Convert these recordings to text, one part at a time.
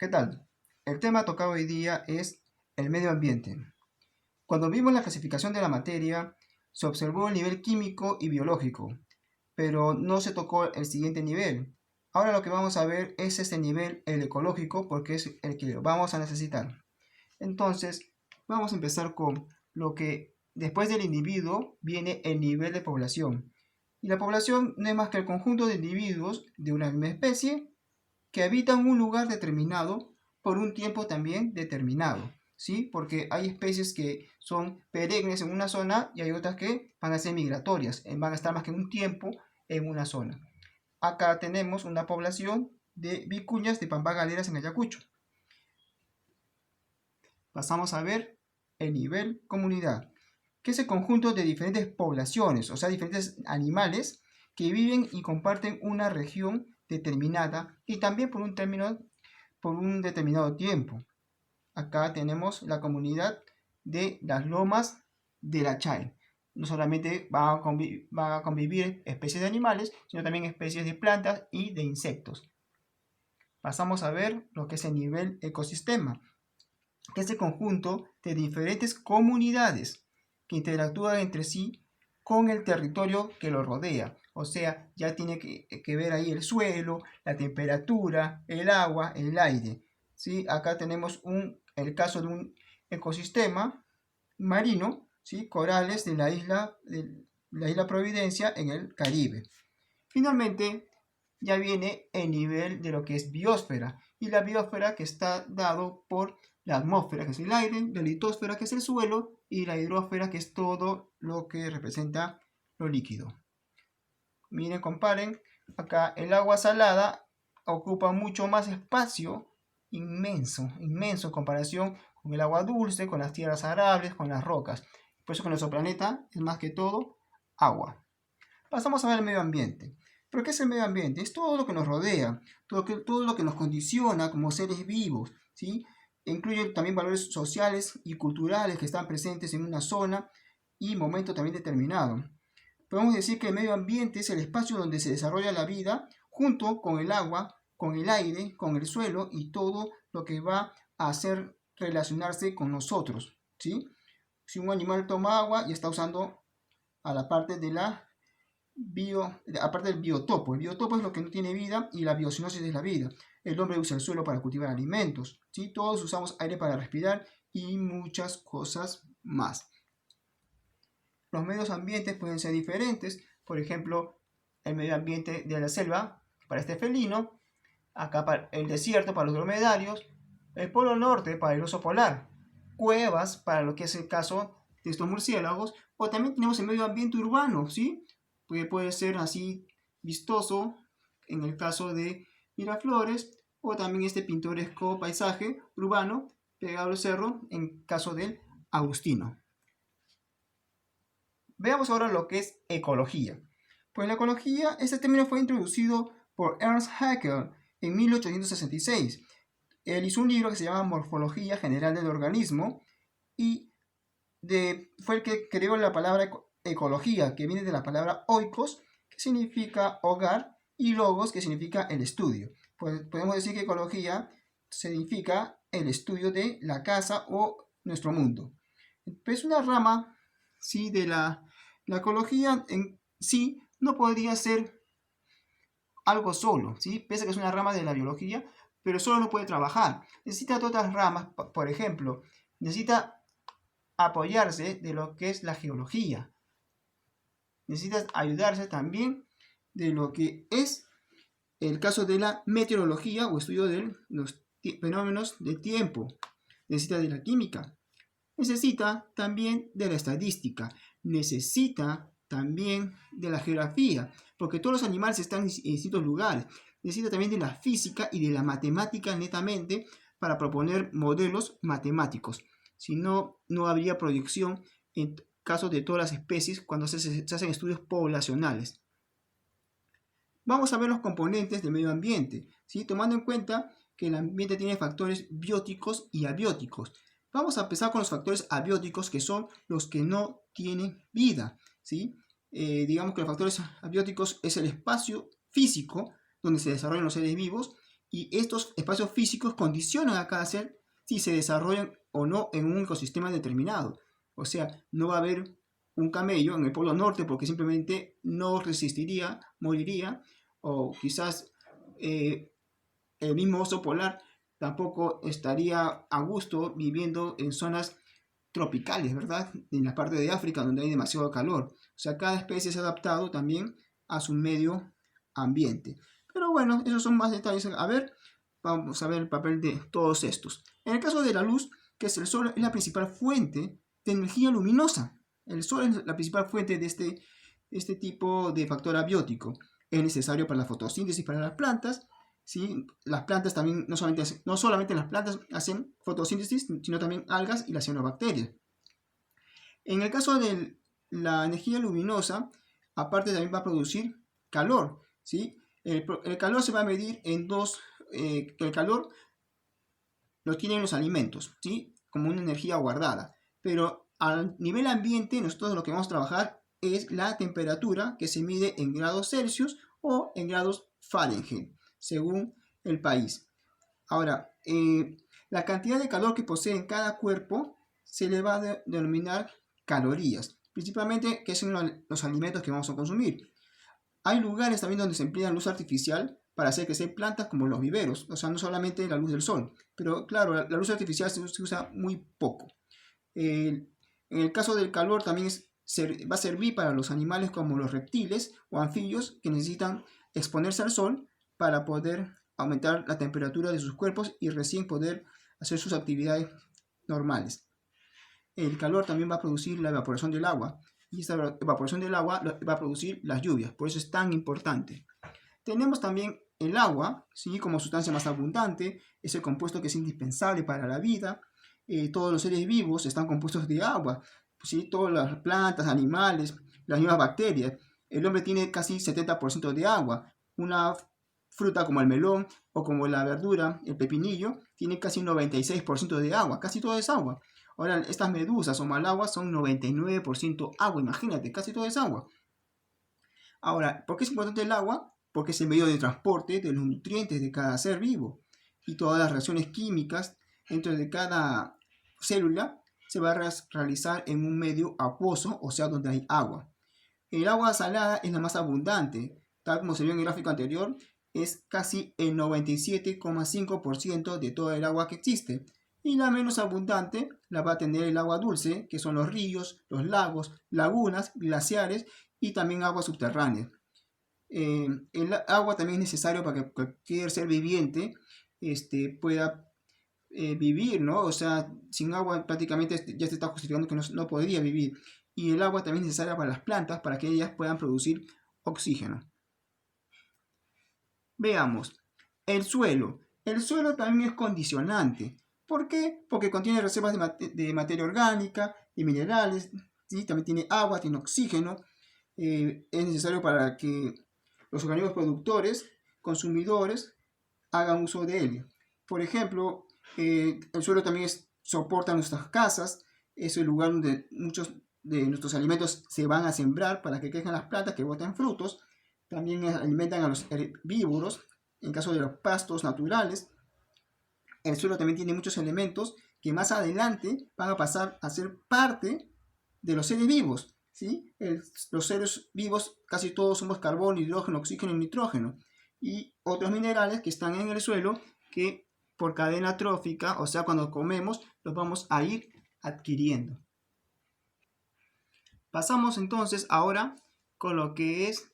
¿Qué tal? El tema tocado hoy día es el medio ambiente. Cuando vimos la clasificación de la materia, se observó el nivel químico y biológico, pero no se tocó el siguiente nivel. Ahora lo que vamos a ver es este nivel, el ecológico, porque es el que vamos a necesitar. Entonces, vamos a empezar con lo que después del individuo viene el nivel de población. Y la población no es más que el conjunto de individuos de una misma especie que habitan un lugar determinado por un tiempo también determinado, ¿sí? Porque hay especies que son perennes en una zona y hay otras que van a ser migratorias, van a estar más que un tiempo en una zona. Acá tenemos una población de vicuñas de pampagaleras en Ayacucho. Pasamos a ver el nivel comunidad, que es el conjunto de diferentes poblaciones, o sea, diferentes animales que viven y comparten una región determinada y también por un determinado tiempo. Acá tenemos la comunidad de las lomas de la Chay. No solamente van a convivir especies de animales, sino también especies de plantas y de insectos. Pasamos a ver lo que es el nivel ecosistema, que es el conjunto de diferentes comunidades que interactúan entre sí con el territorio que lo rodea. O sea, ya tiene que ver ahí el suelo, la temperatura, el agua, el aire. ¿Sí? Acá tenemos el caso de un ecosistema marino, ¿sí? Corales de la isla Providencia en el Caribe. Finalmente, ya viene el nivel de lo que es biosfera. Y la biosfera que está dado por la atmósfera, que es el aire, la litosfera, que es el suelo, y la hidrosfera, que es todo lo que representa lo líquido. Miren, comparen, acá el agua salada ocupa mucho más espacio, inmenso, inmenso en comparación con el agua dulce, con las tierras arables, con las rocas. Por eso que nuestro planeta es más que todo agua. Pasamos a ver el medio ambiente. ¿Pero qué es el medio ambiente? Es todo lo que nos rodea, todo lo que nos condiciona como seres vivos, ¿sí? Incluye también valores sociales y culturales que están presentes en una zona y momento también determinado. Podemos decir que el medio ambiente es el espacio donde se desarrolla la vida junto con el agua, con el aire, con el suelo y todo lo que va a hacer relacionarse con nosotros, ¿sí? Si un animal toma agua y está usando a la parte de la aparte del biotopo. El biotopo es lo que no tiene vida y la biocenosis es la vida. El hombre usa el suelo para cultivar alimentos, ¿sí? Todos usamos aire para respirar y muchas cosas más. Los medios ambientes pueden ser diferentes. Por ejemplo, el medio ambiente de la selva para este felino, acá para el desierto para los dromedarios, el polo norte para el oso polar, cuevas para lo que es el caso de estos murciélagos, o también tenemos el medio ambiente urbano, ¿sí? Puede ser así vistoso en el caso de Miraflores, o también este pintoresco paisaje urbano pegado al cerro en caso del Agustino. Veamos ahora lo que es ecología. Pues la ecología, este término fue introducido por Ernst Haeckel en 1866. Él hizo un libro que se llama Morfología General del Organismo y fue el que creó la palabra ecología, que viene de la palabra oikos, que significa hogar, y logos, que significa el estudio. Pues podemos decir que ecología significa el estudio de la casa o nuestro mundo. Es una rama, ¿sí? de la ecología en sí no podría ser algo solo, ¿sí? Pese a que es una rama de la biología, pero solo no puede trabajar. Necesita otras ramas, por ejemplo, necesita apoyarse de lo que es la geología. Necesita ayudarse también de lo que es el caso de la meteorología o estudio de los fenómenos de tiempo. Necesita de la química. Necesita también de la estadística. Necesita también de la geografía, porque todos los animales están en distintos lugares. Necesita también de la física y de la matemática netamente para proponer modelos matemáticos. Si no, no habría proyección en caso de todas las especies cuando se hacen estudios poblacionales. Vamos a ver los componentes del medio ambiente, ¿sí? Tomando en cuenta que el ambiente tiene factores bióticos y abióticos. Vamos a empezar con los factores abióticos, que son los que no tienen vida, ¿sí? Digamos que los factores abióticos es el espacio físico donde se desarrollan los seres vivos y estos espacios físicos condicionan a cada ser si se desarrollan o no en un ecosistema determinado. O sea, no va a haber un camello en el Polo Norte porque simplemente no resistiría, moriría, o quizás el mismo oso polar tampoco estaría a gusto viviendo en zonas tropicales, ¿verdad? En la parte de África donde hay demasiado calor. O sea, cada especie se ha adaptado también a su medio ambiente. Pero bueno, esos son más detalles. A ver, vamos a ver el papel de todos estos. En el caso de la luz, que es el sol, es la principal fuente de energía luminosa. El sol es la principal fuente de este tipo de factor abiótico. Es necesario para la fotosíntesis para las plantas. ¿Sí? Las plantas también, no solamente las plantas hacen fotosíntesis, sino también algas y las cianobacterias. En el caso de la energía luminosa, aparte también va a producir calor. ¿Sí? El calor se va a medir en dos, el calor lo tienen los alimentos, ¿sí? Como una energía guardada. Pero a nivel ambiente, nosotros lo que vamos a trabajar es la temperatura que se mide en grados Celsius o en grados Fahrenheit, según el país. Ahora, la cantidad de calor que posee cada cuerpo se le va a denominar calorías, principalmente que son los alimentos que vamos a consumir. Hay lugares también donde se emplea luz artificial para hacer crecer plantas como los viveros, o sea, no solamente la luz del sol, pero claro, la luz artificial se usa muy poco. En el caso del calor también va a servir para los animales como los reptiles o anfibios que necesitan exponerse al sol para poder aumentar la temperatura de sus cuerpos y recién poder hacer sus actividades normales. El calor también va a producir la evaporación del agua y esta evaporación del agua va a producir las lluvias, por eso es tan importante. Tenemos también el agua, ¿sí? Como sustancia más abundante, es el compuesto que es indispensable para la vida. Todos los seres vivos están compuestos de agua, ¿sí? Todas las plantas, animales, las mismas bacterias. El hombre tiene casi 70% de agua. Una fruta como el melón o como la verdura, el pepinillo, tiene casi un 96% de agua, casi todo es agua. Ahora, estas medusas o malaguas son 99% agua, imagínate, casi todo es agua. Ahora, ¿por qué es importante el agua? Porque es el medio de transporte de los nutrientes de cada ser vivo y todas las reacciones químicas dentro de cada célula se va a realizar en un medio acuoso, o sea, donde hay agua. El agua salada es la más abundante, tal como se vio en el gráfico anterior, es casi el 97,5% de toda el agua que existe. Y la menos abundante la va a tener el agua dulce, que son los ríos, los lagos, lagunas, glaciares y también agua subterránea. El agua también es necesario para que cualquier ser viviente pueda vivir, ¿no? O sea, sin agua prácticamente ya se está justificando que no podría vivir. Y el agua también es necesaria para las plantas para que ellas puedan producir oxígeno. Veamos, el suelo. El suelo también es condicionante. ¿Por qué? Porque contiene reservas de materia orgánica, de minerales, ¿sí? También tiene agua, tiene oxígeno. Es necesario para que los organismos productores, consumidores, hagan uso de él. Por ejemplo, el suelo también soporta nuestras casas, es el lugar donde muchos de nuestros alimentos se van a sembrar para que crezcan las plantas que boten frutos. También alimentan a los herbívoros, en caso de los pastos naturales. El suelo también tiene muchos elementos que más adelante van a pasar a ser parte de los seres vivos. ¿Sí? Los seres vivos casi todos somos carbono, hidrógeno, oxígeno y nitrógeno. Y otros minerales que están en el suelo que por cadena trófica, o sea, cuando comemos, los vamos a ir adquiriendo. Pasamos entonces ahora con lo que es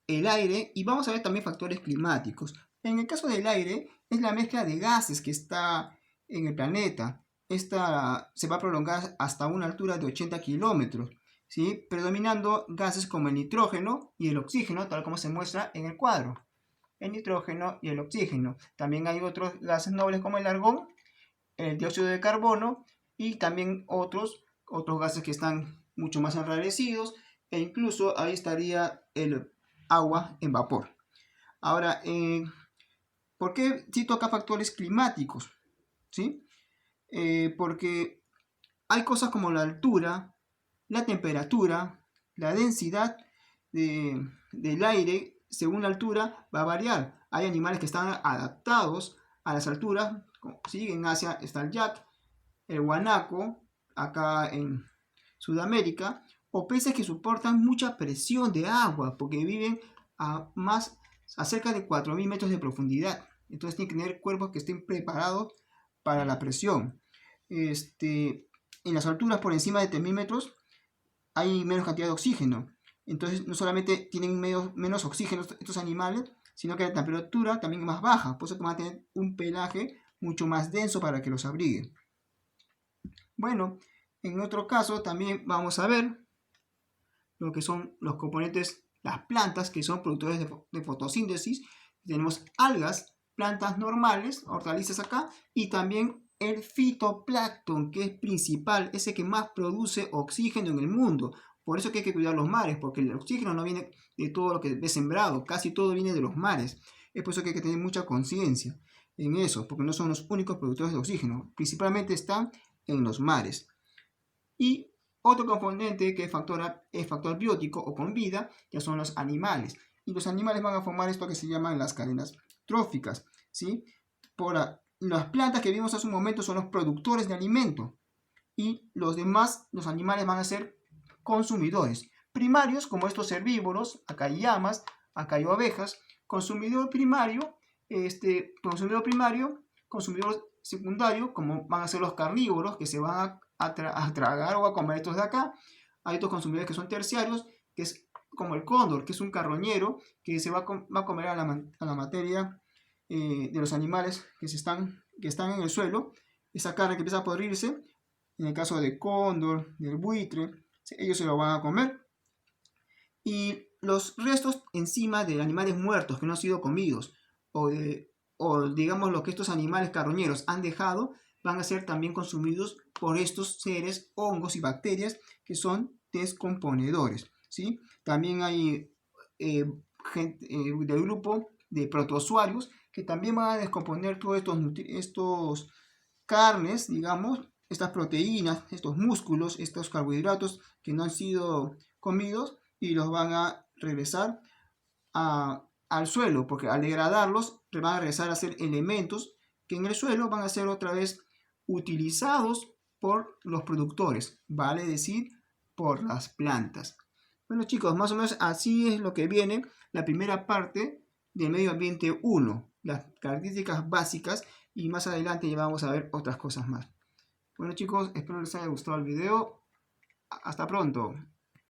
el aire y vamos a ver también factores climáticos. En el caso del aire, es la mezcla de gases que está en el planeta. Esta se va a prolongar hasta una altura de 80 kilómetros, ¿sí? Predominando gases como el nitrógeno y el oxígeno, tal como se muestra en el cuadro. El nitrógeno y el oxígeno. También hay otros gases nobles como el argón, el dióxido de carbono y también otros gases que están mucho más enrarecidos e incluso ahí estaría el agua en vapor. Ahora, ¿por qué cito acá factores climáticos? ¿Sí? Porque hay cosas como la altura, la temperatura, la densidad del aire según la altura va a variar. Hay animales que están adaptados a las alturas. ¿Sí? En Asia está el yak, el guanaco, acá en Sudamérica, o peces que soportan mucha presión de agua porque viven a cerca de 4.000 metros de profundidad. Entonces tienen que tener cuerpos que estén preparados para la presión. En las alturas por encima de 3.000 metros hay menos cantidad de oxígeno. Entonces no solamente tienen menos oxígeno estos animales, sino que la temperatura también es más baja. Por eso van a tener un pelaje mucho más denso para que los abrigue. Bueno, en otro caso también vamos a ver lo que son los componentes, las plantas que son productores de fotosíntesis. Tenemos algas, plantas normales, hortalizas acá, y también el fitoplancton, que es principal, ese que más produce oxígeno en el mundo. Por eso que hay que cuidar los mares, porque el oxígeno no viene de todo lo que ves sembrado, casi todo viene de los mares. Es por eso que hay que tener mucha conciencia en eso, porque no son los únicos productores de oxígeno, principalmente están en los mares. Y otro componente que es factor biótico o con vida, que son los animales. Y los animales van a formar esto que se llaman las cadenas tróficas, ¿sí? Las plantas que vimos hace un momento son los productores de alimento. Y los demás, los animales van a ser consumidores. Primarios, como estos herbívoros, acá hay llamas, acá hay abejas. Consumidor primario, consumidor secundario, como van a ser los carnívoros, que se van a tragar o a comer estos de acá. Hay otros consumidores que son terciarios, que es como el cóndor, que es un carroñero, que se va a comer a la materia de los animales que están en el suelo. Esa carne que empieza a podrirse, en el caso del cóndor, del buitre, ellos se lo van a comer. Y los restos encima de animales muertos que no han sido comidos, o digamos lo que estos animales carroñeros han dejado, van a ser también consumidos por estos seres, hongos y bacterias que son descomponedores, ¿sí? También hay gente del grupo de protozoarios que también van a descomponer todos estos carnes, digamos, estas proteínas, estos músculos, estos carbohidratos que no han sido comidos y los van a regresar al suelo, porque al degradarlos van a regresar a ser elementos que en el suelo van a ser otra vez utilizados por los productores, vale decir, por las plantas. Bueno chicos, más o menos así es lo que viene la primera parte de Medio Ambiente 1, las características básicas, y más adelante ya vamos a ver otras cosas más. Bueno chicos, espero les haya gustado el video. Hasta pronto.